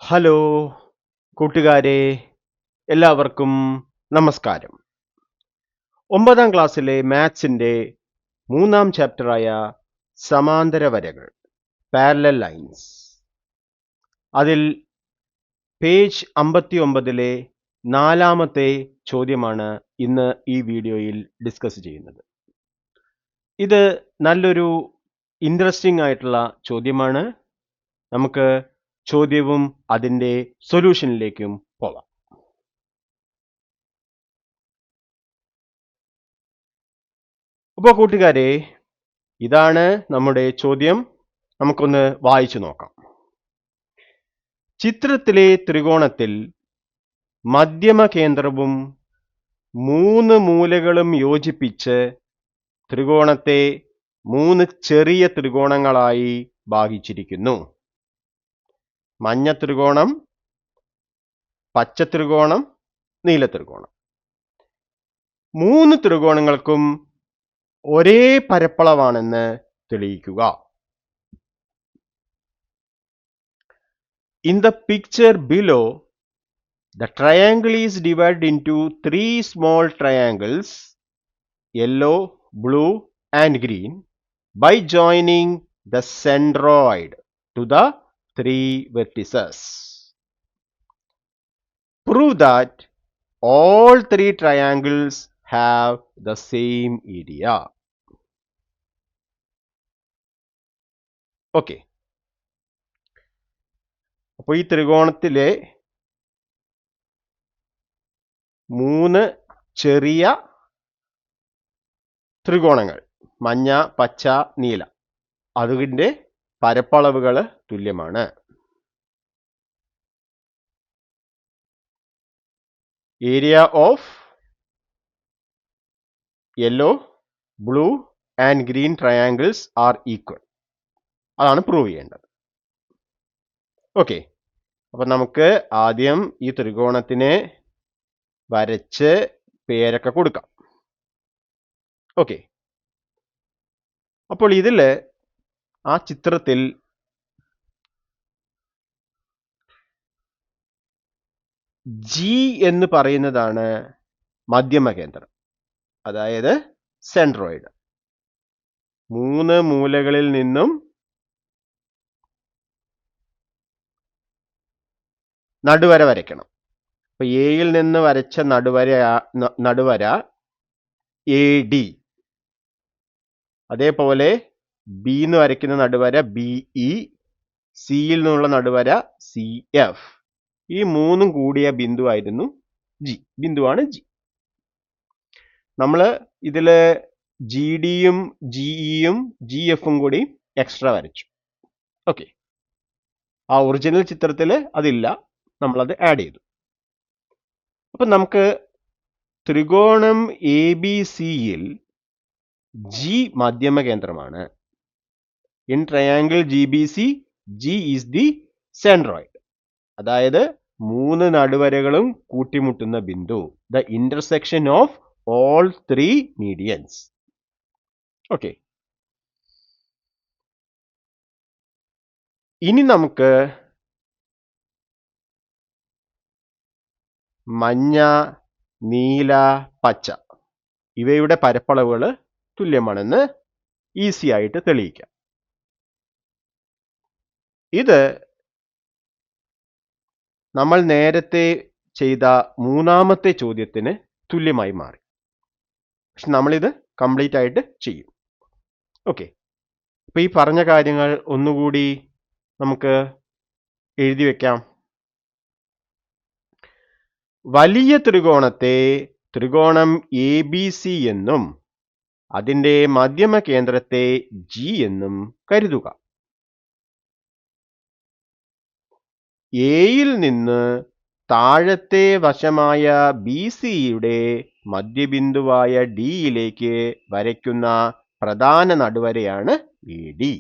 Hello കൂട്ടുകാരെ, എല്ലാവർക്കും നമസ്കാരം. 9ാം ക്ലാസ്സിലെ മാത്സിന്റെ 3ാം ചാപ്റ്ററായ സമാന്തര വരകൾ, പാരലൽ ലൈൻസ്, അതിൽ പേജ് 59-ലെ 4ാമത്തെ ചോദ്യമാണ് ഇന്ന് ഈ വീഡിയോയിൽ ഡിസ്കസ് ചെയ്യുന്നത്. ഇത് നല്ലൊരു ഇൻട്രസ്റ്റിംഗ് ആയിട്ടുള്ള ചോദ്യമാണ്. നമുക്ക് ചോദ്യവും അതിൻ്റെ സൊല്യൂഷനിലേക്കും പോകാം. അപ്പോൾ കൂട്ടുകാരെ, ഇതാണ് നമ്മുടെ ചോദ്യം. നമുക്കൊന്ന് വായിച്ചു നോക്കാം. ചിത്രത്തിലെ ത്രികോണത്തിൽ മധ്യമ കേന്ദ്രവും 3 മൂലകളും യോജിപ്പിച്ച് ത്രികോണത്തെ 3 ചെറിയ ത്രികോണങ്ങളായി ഭാഗിച്ചിരിക്കുന്നു. മഞ്ഞ ത്രികോണം, പച്ച ത്രികോണം, നീല ത്രികോണം. 3 ത്രികോണങ്ങൾക്കും ഒരേ പരപ്പളവാണെന്ന് തെളിയിക്കുക. In the picture below, the triangle is divided into 3 small triangles, yellow, blue and green, by joining the centroid to the 3 vertices. Prove that all 3 triangles have the same area. Okay. അപ്പോൾ ഈ ത്രികോണത്തിലെ 3 ചെറിയ ത്രികോണങ്ങൾ, മഞ്ഞ, പച്ച, നീല, അതിൻ്റെ പരപ്പളവുകൾ തുല്യമാണ്. Area of yellow, blue and green triangles are equal. അതാണ് prove ചെയ്യേണ്ടത്. ഓക്കെ, അപ്പം നമുക്ക് ആദ്യം ഈ ത്രികോണത്തിനെ വരച്ച് പേരൊക്കെ കൊടുക്കാം. ഓക്കെ, അപ്പോൾ ഇതിൽ ആ ചിത്രത്തിൽ ജി എന്ന് പറയുന്നതാണ് മധ്യമ കേന്ദ്രം, അതായത് സെൻട്രോയിഡ്. 3 മൂലകളിൽ നിന്നും നടുവര വരയ്ക്കണം. അപ്പൊ എയിൽ നിന്ന് വരച്ച നടുവര എ ഡി, അതേപോലെ ബി എന്ന് വരയ്ക്കുന്ന നടുവര ബി ഇ, സിയിൽ നിന്നുള്ള നടുവര സി എഫ്. ഈ 3 കൂടിയ ബിന്ദുവായിരുന്നു ജി, ബിന്ദുവാണ് ജി. നമ്മൾ ഇതില് ജി ഡിയും ജിഇയും ജി എഫും കൂടി എക്സ്ട്രാ വരച്ചു. ഓക്കെ, ആ ഒറിജിനൽ ചിത്രത്തിൽ അതില്ല, നമ്മളത് ആഡ് ചെയ്തു. അപ്പൊ നമുക്ക് ത്രികോണം എ ബി സിയിൽ ജി മധ്യമ കേന്ദ്രമാണ്. In triangle G B C, G is the centroid, അതായത് 3 നടുവരകളും കൂട്ടിമുട്ടുന്ന ബിന്ദു, the intersection of all 3 medians. Okay, ഇനി നമുക്ക് മഞ്ഞ, നീല, പച്ച ഇവയുടെ പരപ്പളവുകൾ തുല്യമാണെന്ന് ഈസി ആയിട്ട് തെളിയിക്കാം. ഇത് നമ്മൾ നേരത്തെ ചെയ്ത 3ാമത്തെ ചോദ്യത്തിന് തുല്യമായി മാറി. പക്ഷെ നമ്മളിത് കംപ്ലീറ്റ് ആയിട്ട് ചെയ്യും. ഓക്കെ, അപ്പൊ ഈ പറഞ്ഞ കാര്യങ്ങൾ ഒന്നുകൂടി നമുക്ക് എഴുതി വെക്കാം. വലിയ ത്രികോണത്തെ ത്രികോണം എ ബി സി എന്നും അതിൻ്റെ മധ്യമ കേന്ദ്രത്തെ ജി എന്നും കരുതുക. എയിൽ നിന്ന് താഴത്തെ വശമായ ബി സിയുടെ മധ്യബിന്ദുവായ ഡിയിലേക്ക് വരയ്ക്കുന്ന പ്രധാന നടുവരയാണ് A D.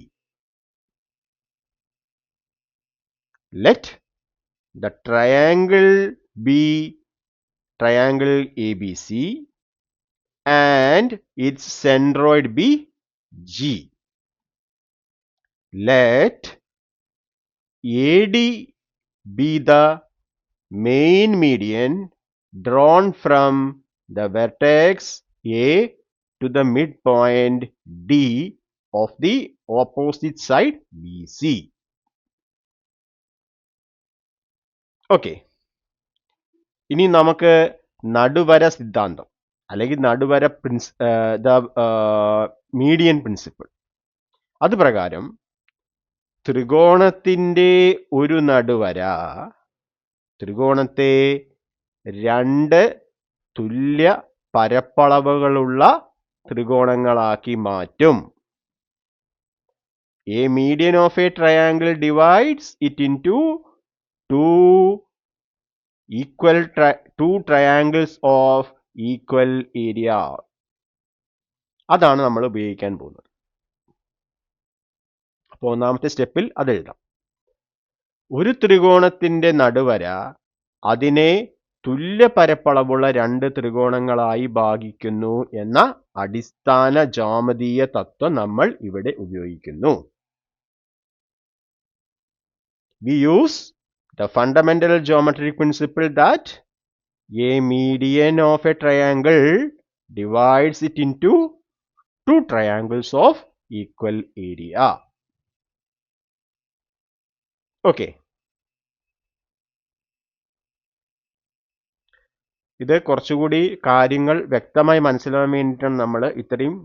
Let the triangle B triangle A B C and its centroid be G. Let AD be the main median drawn from the vertex A to the midpoint D of the opposite side BC. Okay. ഇനി നമുക്ക് നടുവര സിദ്ധാന്തം അല്ലെങ്കിൽ നടുവര median principle അത് പ്രകാരം ത്രികോണത്തിന്റെ ഒരു നടുവര ത്രികോണത്തെ രണ്ട് തുല്യ പരപ്പളവുകളുള്ള ത്രികോണങ്ങളാക്കി മാറ്റും. A median of a triangle divides it into two triangles of equal area. അതാണ് നമ്മൾ ഉപയോഗിക്കാൻ പോകുന്നത്. അപ്പോൾ ഒന്നാമത്തെ സ്റ്റെപ്പിൽ അത് എഴുതാം. ഒരു ത്രികോണത്തിന്റെ നടുവര അതിനെ തുല്യ പരപ്പളവുള്ള രണ്ട് ത്രികോണങ്ങളായി ഭാഗിക്കുന്നു എന്ന അടിസ്ഥാന ജ്യാമിതീയ തത്വം നമ്മൾ ഇവിടെ ഉപയോഗിക്കുന്നു. We use the fundamental geometric principle that a median of a triangle divides it into two triangles of equal area. Okay. ഇത് കുറച്ചുകൂടി കാര്യങ്ങൾ വ്യക്തമായി മനസ്സിലാവാൻ വേണ്ടിയിട്ടാണ് നമ്മൾ ഇത്രയും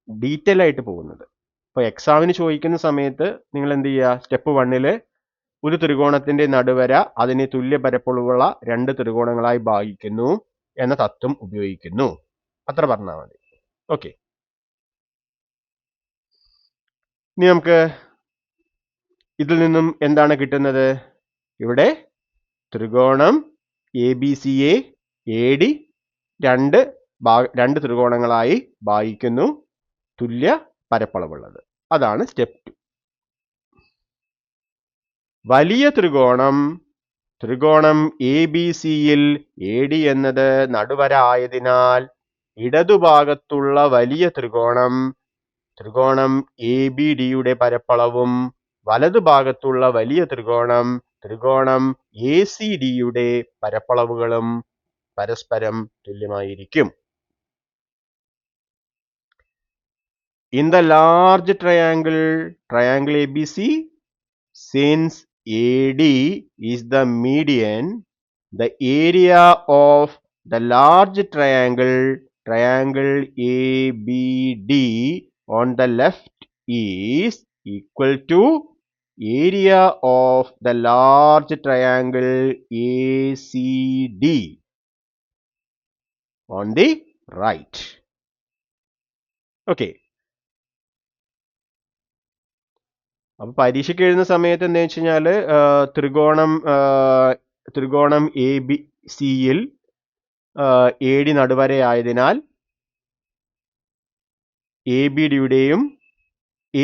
ഡീറ്റെയിൽ ആയിട്ട് പോകുന്നത്. അപ്പോൾ എക്സാമിന് ചോദിക്കുന്ന സമയത്ത് നിങ്ങൾ എന്ത് ചെയ്യുക? സ്റ്റെപ്പ് 1 ഒരു ത്രികോണത്തിന്റെ നടുവര അതിനെ തുല്യ പരപ്പളവുള്ള രണ്ട് ത്രികോണങ്ങളായി ഭാഗിക്കുന്നു എന്ന തത്വം ഉപയോഗിക്കുന്നു. അത്ര പറഞ്ഞാൽ മതി. ഓക്കെ. ഇനി നമുക്ക് ഇതിൽ നിന്നും എന്താണ് കിട്ടുന്നത്? ഇവിടെ ത്രികോണം ABCയെ AD രണ്ട് ത്രികോണങ്ങളായി ഭാഗിക്കുന്നു, തുല്യ പരപ്പളവുള്ളത്. അതാണ് സ്റ്റെപ്പ് 2. വലിയ ത്രികോണം ABCയിൽ AD എന്നത് നടുവര ആയതിനാൽ ഇടതുഭാഗത്തുള്ള വലിയ ത്രികോണം ABDയുടെ പരപ്പളവും വലതുഭാഗത്തുള്ള വലിയ ത്രികോണം ACDയുടെ പരപ്പളവുകളും പരസ്പരം തുല്യമായിരിക്കും. In the large triangle ABC, since AD is the median, the area of the large triangle ABD on the left is equal to area of the large triangle ACD on the right. Okay. അപ്പൊ പരീക്ഷയ്ക്ക് എഴുതുന്ന സമയത്ത് എന്താ വെച്ച് കഴിഞ്ഞാല് ത്രികോണം ABCയിൽ AD നടുവര ആയതിനാൽ ABDയുടെയും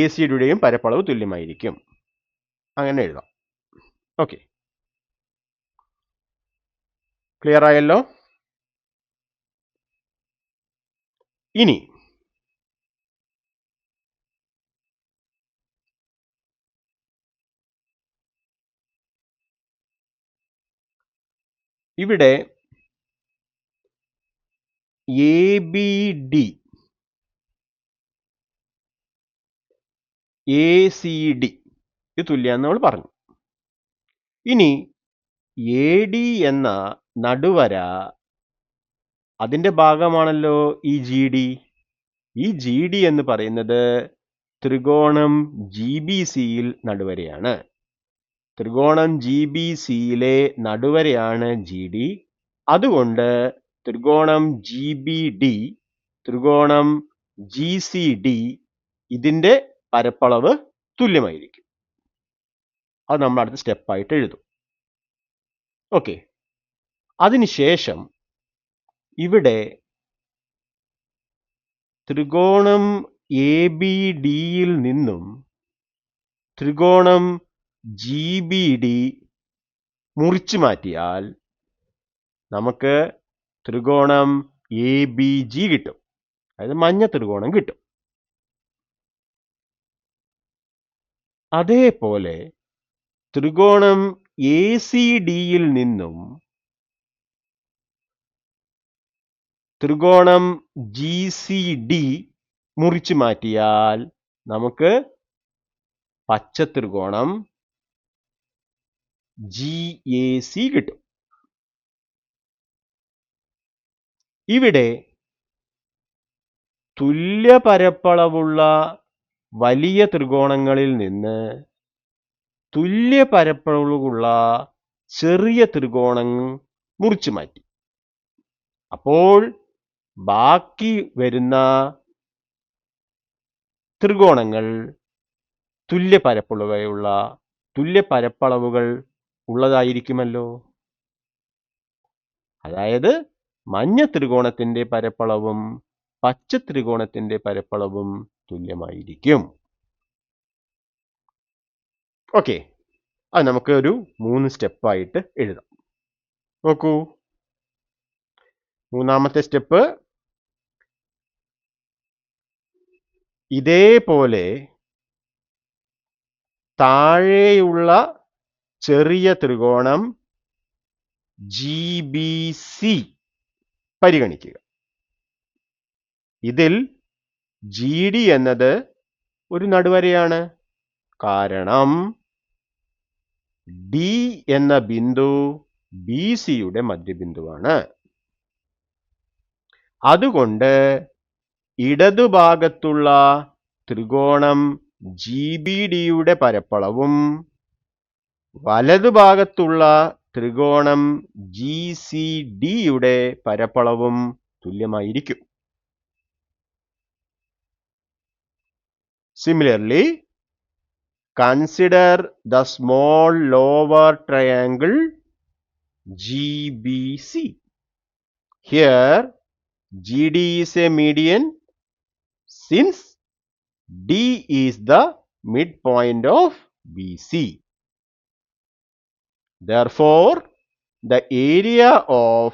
ACDയുടെയും പരപ്പളവ് തുല്യമായിരിക്കും. അങ്ങനെ എഴുതാം. ഓക്കെ. ക്ലിയർ ആയല്ലോ? ഇനി ഇവിടെ ABD ACD ഇത് തുല്യാന്ന് നമ്മൾ പറഞ്ഞു. ഇനി AD എന്ന നടുവര അതിന്റെ ഭാഗമാണല്ലോ ഈ GD. ഈ GD എന്ന് പറയുന്നത് ത്രികോണം GBCയിൽ നടുവരയാണ്. ത്രികോണം GBCയിലെ നടുവരയാണ് GD. അതുകൊണ്ട് ത്രികോണം GBD, ത്രികോണം GCD ഇതിന്റെ പരപ്പളവ് തുല്യമായിരിക്കും. അത് നമ്മൾ അടുത്ത സ്റ്റെപ്പായിട്ട് എഴുതും. ഓക്കെ. അതിനുശേഷം ഇവിടെ ത്രികോണം ABDയിൽ നിന്നും ത്രികോണം GBD മുറിച്ചു മാറ്റിയാൽ നമുക്ക് ത്രികോണം ABG കിട്ടും. അതായത് മഞ്ഞ ത്രികോണം കിട്ടും. അതേപോലെ ത്രികോണം ACDയിൽ നിന്നും ത്രികോണം GCD മുറിച്ചു മാറ്റിയാൽ നമുക്ക് പച്ച ത്രികോണം GAC കിട്ടും. ഇവിടെ തുല്യ പരപ്പളവുള്ള വലിയ ത്രികോണങ്ങളിൽ നിന്ന് തുല്യ പരപ്പളവുള്ള ചെറിയ ത്രികോണം മുറിച്ചു മാറ്റി. അപ്പോൾ ബാക്കി വരുന്ന ത്രികോണങ്ങൾ തുല്യ പരപ്പളവുകൾ ഉള്ളതായിരിക്കുമല്ലോ. അതായത് മഞ്ഞ ത്രികോണത്തിന്റെ പരപ്പളവും പച്ച ത്രികോണത്തിന്റെ പരപ്പളവും തുല്യമായിരിക്കും. ഓക്കെ, അത് നമുക്ക് ഒരു 3 സ്റ്റെപ്പായിട്ട് എഴുതാം. നോക്കൂ, മൂന്നാമത്തെ സ്റ്റെപ്പ് ഇതേപോലെ താഴെയുള്ള ചെറിയ ത്രികോണം GBC പരിഗണിക്കുക. ഇതിൽ GD എന്നത് ഒരു നടുവരയാണ്. കാരണം D എന്ന ബിന്ദു BCയുടെ മധ്യബിന്ദുവാണ്. അതുകൊണ്ട് ഇടതുഭാഗത്തുള്ള ത്രികോണം GBDയുടെ പരപ്പളവും വലതുഭാഗത്തുള്ള ത്രികോണം GCDയുടെ പരപ്പളവും തുല്യമായിരിക്കും. Similarly, consider the small lower triangle GBC. Here, GD is a median since D is the midpoint of BC. Therefore, the area of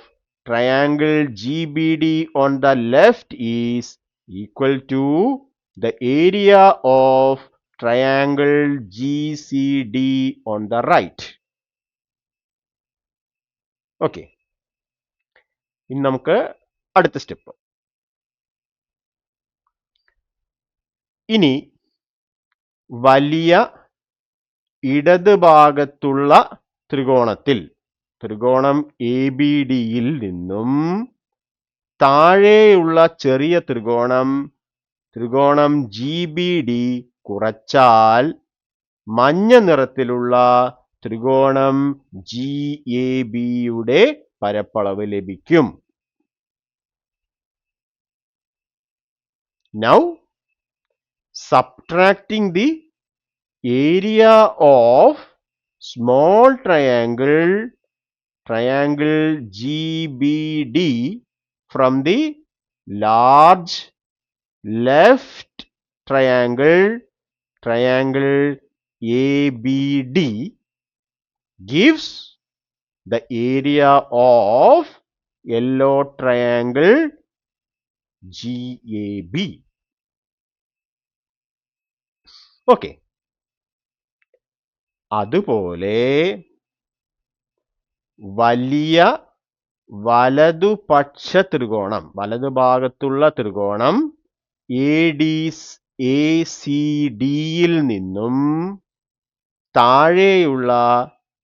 triangle GBD on the left is equal to the area of triangle GCD on the right. Okay. ഇനി നമുക്ക് അടുത്ത step. ഇനി വലിയ ഇടത് ഭാഗത്തുള്ള ത്രികോണം ABDയിൽ നിന്നും താഴെയുള്ള ചെറിയ ത്രികോണം GBD കുറച്ചാൽ മഞ്ഞ നിറത്തിലുള്ള ത്രികോണം GABയുടെ പരപ്പളവ് ലഭിക്കും. Now, subtracting the area of small triangle GBD from the large left triangle ABD gives the area of yellow triangle GAB. Okay. അതുപോലെ വലിയ വലതുഭാഗത്തുള്ള ത്രികോണം ACDയിൽ നിന്നും താഴെയുള്ള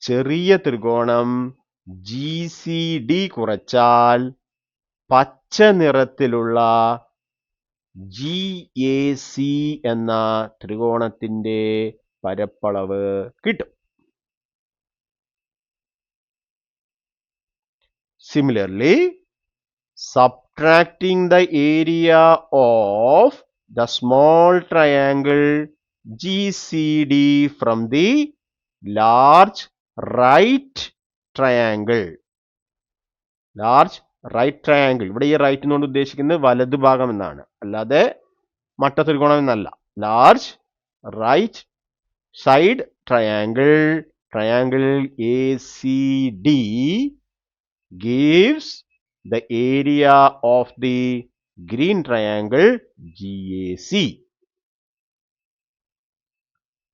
ചെറിയ ത്രികോണം GCD കുറച്ചാൽ പച്ച നിറത്തിലുള്ള GAC എന്ന ത്രികോണത്തിന്റെ പരപ്പളവ് കിട്ടും. Similarly, subtracting the area of the small triangle GCD from the large right triangle. ഇവിടെ ഈ റൈറ്റ് എന്നുകൊണ്ട് ഉദ്ദേശിക്കുന്നത് വലതുഭാഗം എന്നാണ്, അല്ലാതെ മട്ട ത്രികോണം എന്നല്ല. Large right side triangle ACD gives the area of the green triangle GAC.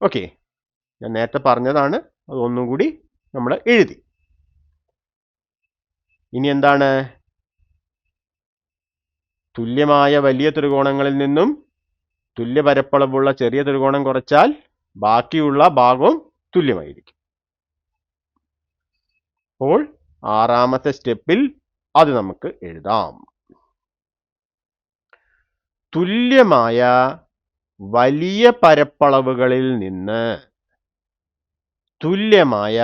Okay, ഞാൻ നേരത്തെ പറഞ്ഞതാണ്, അത് ഒന്നും കൂടി നമ്മൾ എഴുതി. ഇനി എന്താണ്? തുല്യമായ വലിയ ത്രികോണങ്ങളിൽ നിന്നും തുല്യ പരപ്പളവുള്ള ചെറിയ ത്രികോണം കുറച്ചാൽ ബാക്കിയുള്ള ഭാഗവും തുല്യമായിരിക്കും. അപ്പോൾ ആറാമത്തെ സ്റ്റെപ്പിൽ അത് നമുക്ക് എഴുതാം. തുല്യമായ വലിയ പരപ്പളവുകളിൽ നിന്ന് തുല്യമായ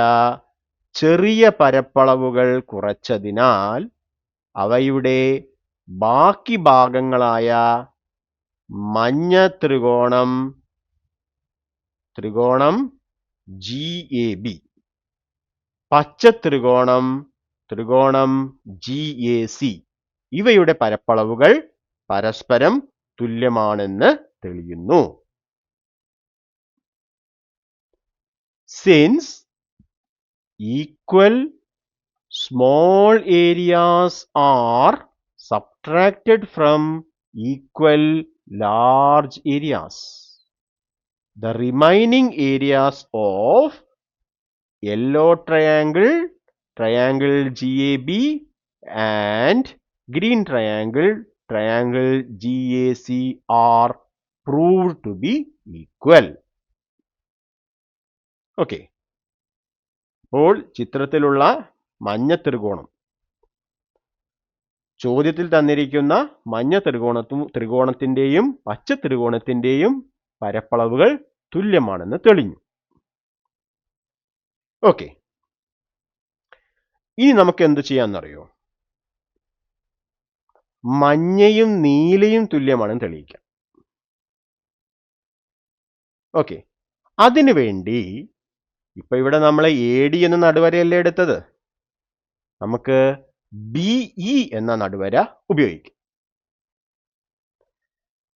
ചെറിയ പരപ്പളവുകൾ കുറച്ചതിനാൽ അവയുടെ ബാക്കി ഭാഗങ്ങളായ മഞ്ഞ ത്രികോണം GAB, പച്ച ത്രികോണം GAC ഇവയുടെ പരപ്പളവുകൾ പരസ്പരം തുല്യമാണെന്ന് തെളിയുന്നു. Since equal small areas are subtracted from equal large areas, the remaining areas of yellow triangle GAB and green triangle GAC are proved to be equal. Okay. അപ്പോൾ ചിത്രത്തിലുള്ള മഞ്ഞ ത്രികോണം, ചോദ്യത്തിൽ തന്നിരിക്കുന്ന മഞ്ഞ ത്രികോണത്തിന്റെയും പച്ച ത്രികോണത്തിന്റെയും പരപ്പളവുകൾ തുല്യമാണെന്ന് തെളിഞ്ഞു. ഓക്കെ, ഇനി നമുക്ക് എന്ത് ചെയ്യാന്നറിയോ? മഞ്ഞയും നീലയും തുല്യമാണെന്ന് തെളിയിക്കാം. ഓക്കെ, അതിനു വേണ്ടി ഇപ്പൊ ഇവിടെ നമ്മൾ AD എന്ന നടുവരയല്ലേ എടുത്തത്, നമുക്ക് BE എന്ന നടുവര ഉപയോഗിക്കാം.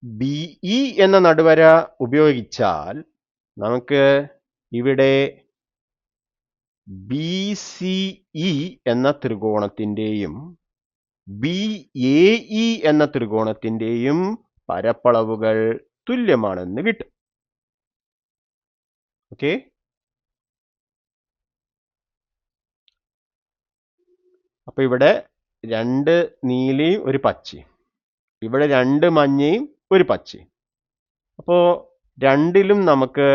BE എന്ന നടുവര ഉപയോഗിച്ചാൽ നമുക്ക് ഇവിടെ BCE എന്ന ത്രികോണത്തിന്റെയും BAE എന്ന ത്രികോണത്തിന്റെയും പരപ്പളവുകൾ തുല്യമാണെന്ന് കിട്ടും. ഓക്കെ, അപ്പൊ ഇവിടെ 2 നീലയും ഒരു പച്ചയും, ഇവിടെ 2 മഞ്ഞയും ഒരു പച്ചയും. അപ്പോ രണ്ടിലും നമുക്ക്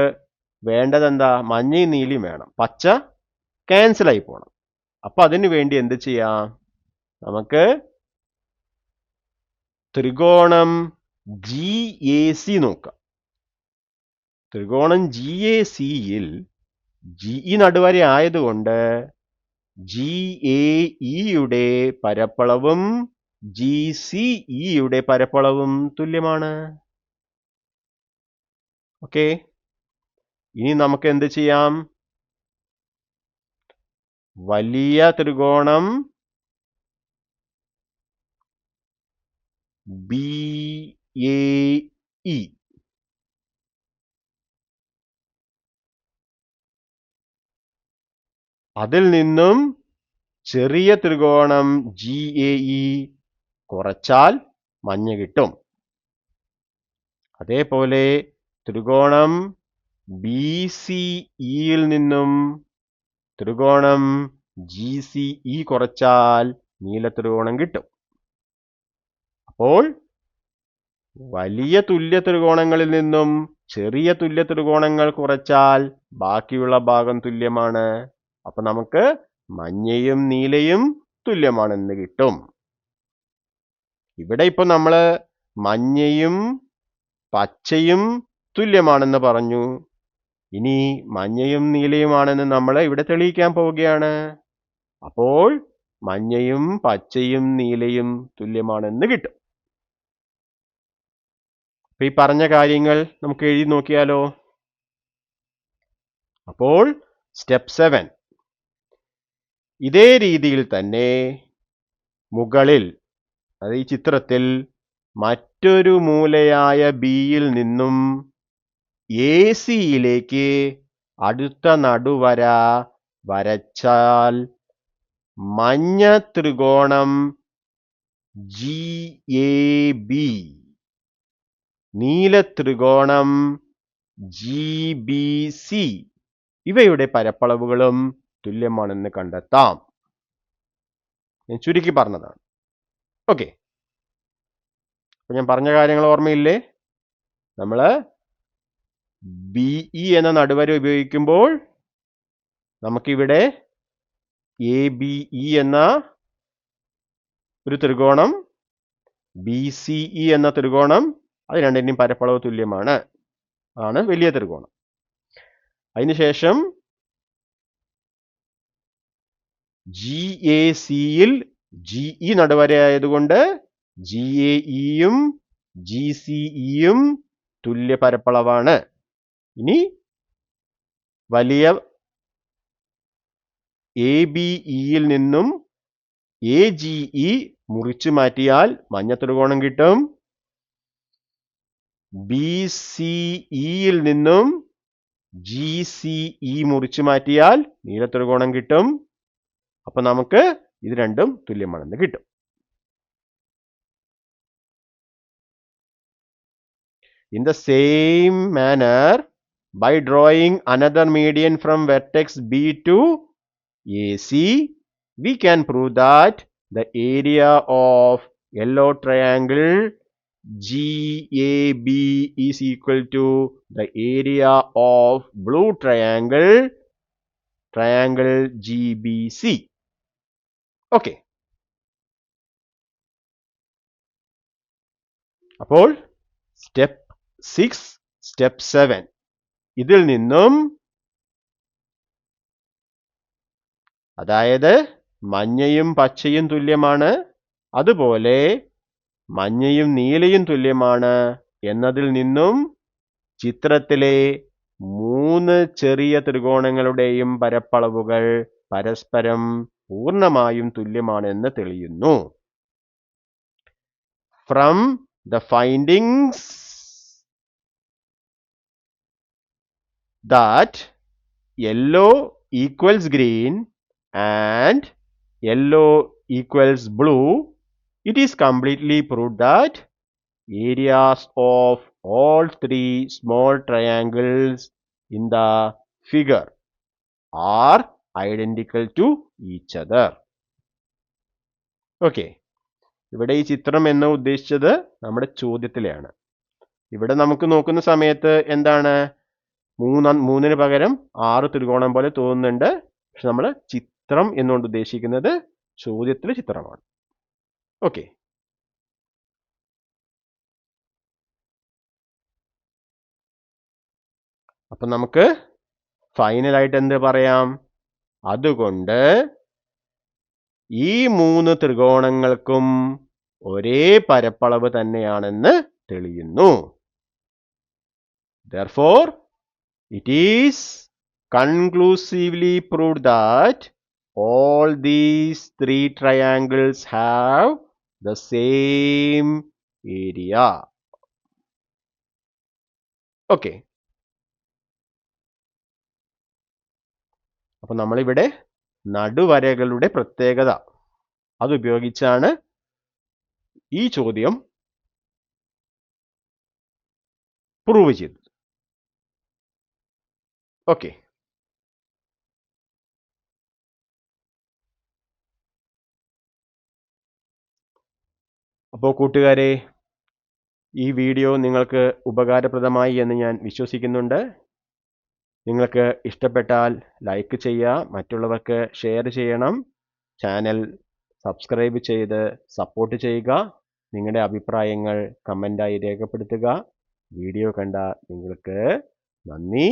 വേണ്ടത് എന്താ? മഞ്ഞയും നീലയും വേണം, പച്ച ക്യാൻസൽ ആയി പോകണം. അപ്പൊ അതിനു വേണ്ടി എന്ത് ചെയ്യാം? നമുക്ക് ത്രികോണം GAC നോക്കാം. ത്രികോണം GACയിൽ GE നടുവര ആയതുകൊണ്ട് GAEയുടെ പരപ്പളവും GCEയുടെ പരപ്പളവും തുല്യമാണ്. ഓക്കെ, ഇനി നമുക്ക് എന്ത് ചെയ്യാം? വലിയ ത്രികോണം BAE അതിൽ നിന്നും ചെറിയ ത്രികോണം GAE കുറച്ചാൽ മഞ്ഞ കിട്ടും. അതേപോലെ ത്രികോണം BCEയിൽ നിന്നും ത്രികോണം GCE കുറച്ചാൽ നീല ത്രികോണം കിട്ടും. അപ്പോൾ വലിയ തുല്യ ത്രികോണങ്ങളിൽ നിന്നും ചെറിയ തുല്യ ത്രികോണങ്ങൾ കുറച്ചാൽ ബാക്കിയുള്ള ഭാഗം തുല്യമാണ്. അപ്പൊ നമുക്ക് മഞ്ഞയും നീലയും തുല്യമാണെന്ന് കിട്ടും. ഇവിടെ ഇപ്പൊ നമ്മള് മഞ്ഞയും പച്ചയും തുല്യമാണെന്ന് പറഞ്ഞു. ഇനി മഞ്ഞയും നീലയുമാണെന്ന് നമ്മൾ ഇവിടെ തെളിയിക്കാൻ പോവുകയാണ്. അപ്പോൾ മഞ്ഞയും പച്ചയും നീലയും തുല്യമാണെന്ന് കിട്ടും. അപ്പൊ ഈ പറഞ്ഞ കാര്യങ്ങൾ നമുക്ക് എഴുതി നോക്കിയാലോ? അപ്പോൾ സ്റ്റെപ്പ് 7 ഇതേ രീതിയിൽ തന്നെ മുകളിൽ, അത് ഈ ചിത്രത്തിൽ മറ്റൊരു മൂലയായ Bയിൽ നിന്നും ACയിലേക്ക് അടുത്ത നടുവര വരച്ചാൽ മഞ്ഞ ത്രികോണം GAB, നീല ത്രികോണം GBC ഇവയുടെ പരപ്പളവുകളും തുല്യമാണെന്ന് കണ്ടെത്താം. ഞാൻ ചുരുക്കി പറഞ്ഞതാണ്. ഓക്കെ, അപ്പൊ ഞാൻ പറഞ്ഞ കാര്യങ്ങൾ ഓർമ്മയില്ലേ? നമ്മൾ BE എന്ന നടുവര ഉപയോഗിക്കുമ്പോൾ നമുക്കിവിടെ ABE എന്ന ഒരു ത്രികോണം, BCE എന്ന ത്രികോണം, അത് രണ്ടിന്റെയും പരപ്പളവ് തുല്യമാണ്. ആണ് വലിയ ത്രികോണം. അതിനുശേഷം GACയിൽ GE നടുവര ആയതുകൊണ്ട് GAEയും GCEയും തുല്യ പരപ്പളവാണ്. ഇനി വലിയ ABEയിൽ നിന്നും AGE മുറിച്ചു മാറ്റിയാൽ മഞ്ഞ ത്രികോണം കിട്ടും. BCEയിൽ നിന്നും GCE മുറിച്ചു മാറ്റിയാൽ നീല ത്രികോണം കിട്ടും. അപ്പൊ നമുക്ക് ഇത് രണ്ടും തുല്യമാണെന്ന് കിട്ടും. In the same manner, by drawing another median from vertex B to AC, we can prove that the area of yellow triangle GAB is equal to the area of blue triangle GBC. Okay. അപ്പോൾ step 6, step 7 ഇതിൽ നിന്നും, അതായത് മഞ്ഞയും പച്ചയും തുല്യമാണ്, അതുപോലെ മഞ്ഞയും നീലയും തുല്യമാണ് എന്നതിൽ നിന്നും ചിത്രത്തിലെ 3 ചെറിയ ത്രികോണങ്ങളുടെയും പരപ്പളവുകൾ പരസ്പരം പൂർണ്ണമായും തുല്യമാണെന്ന് തെളിയുന്നു. From the findings that yellow equals green and yellow equals blue, it is completely proved that areas of all 3 small triangles in the figure are identical to each other. Okay. ഇവിടെ ഈ ചിത്രം എന്ന് ഉദ്ദേശിച്ചത് നമ്മുടെ ചോദ്യത്തിലെയാണ്. ഇവിടെ നമുക്ക് നോക്കുന്ന സമയത്ത് എന്താണ്, 3 പകരം 6 ത്രികോണം പോലെ തോന്നുന്നുണ്ട്. പക്ഷെ നമ്മൾ ചിത്രം എന്നുകൊണ്ട് ഉദ്ദേശിക്കുന്നത് ചോദ്യത്തിലെ ചിത്രമാണ്. ഓക്കെ, അപ്പൊ നമുക്ക് ഫൈനലായിട്ട് എന്ത് പറയാം? അതുകൊണ്ട് ഈ 3 ത്രികോണങ്ങൾക്കും ഒരേ പരപ്പളവ് തന്നെയാണെന്ന് തെളിയുന്നു. Therefore, it is conclusively proved that all these 3 triangles have the same area. Okay. അപ്പൊ നമ്മളിവിടെ നടുവരകളുടെ പ്രത്യേകത അതുപയോഗിച്ചാണ് ഈ ചോദ്യം പ്രൂവ് ചെയ്തത്. ഓക്കെ, അപ്പോൾ കൂട്ടുകാരെ, ഈ വീഡിയോ നിങ്ങൾക്ക് ഉപകാരപ്രദമായി എന്ന് ഞാൻ വിശ്വസിക്കുന്നുണ്ട്. നിങ്ങൾക്ക് ഇഷ്ടപ്പെട്ടാൽ ലൈക്ക് ചെയ്യുക, മറ്റുള്ളവർക്ക് ഷെയർ ചെയ്യണം, ചാനൽ സബ്സ്ക്രൈബ് ചെയ്ത് സപ്പോർട്ട് ചെയ്യുക, നിങ്ങളുടെ അഭിപ്രായങ്ങൾ കമൻ്റായി രേഖപ്പെടുത്തുക. വീഡിയോ കണ്ട നിങ്ങൾക്ക് നന്ദി.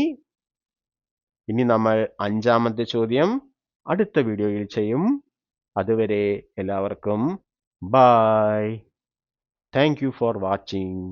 ഇനി നമ്മൾ 5ാമത്തെ ചോദ്യം അടുത്ത വീഡിയോയിൽ ചെയ്യും. അതുവരെ എല്ലാവർക്കും bye. Thank you for watching.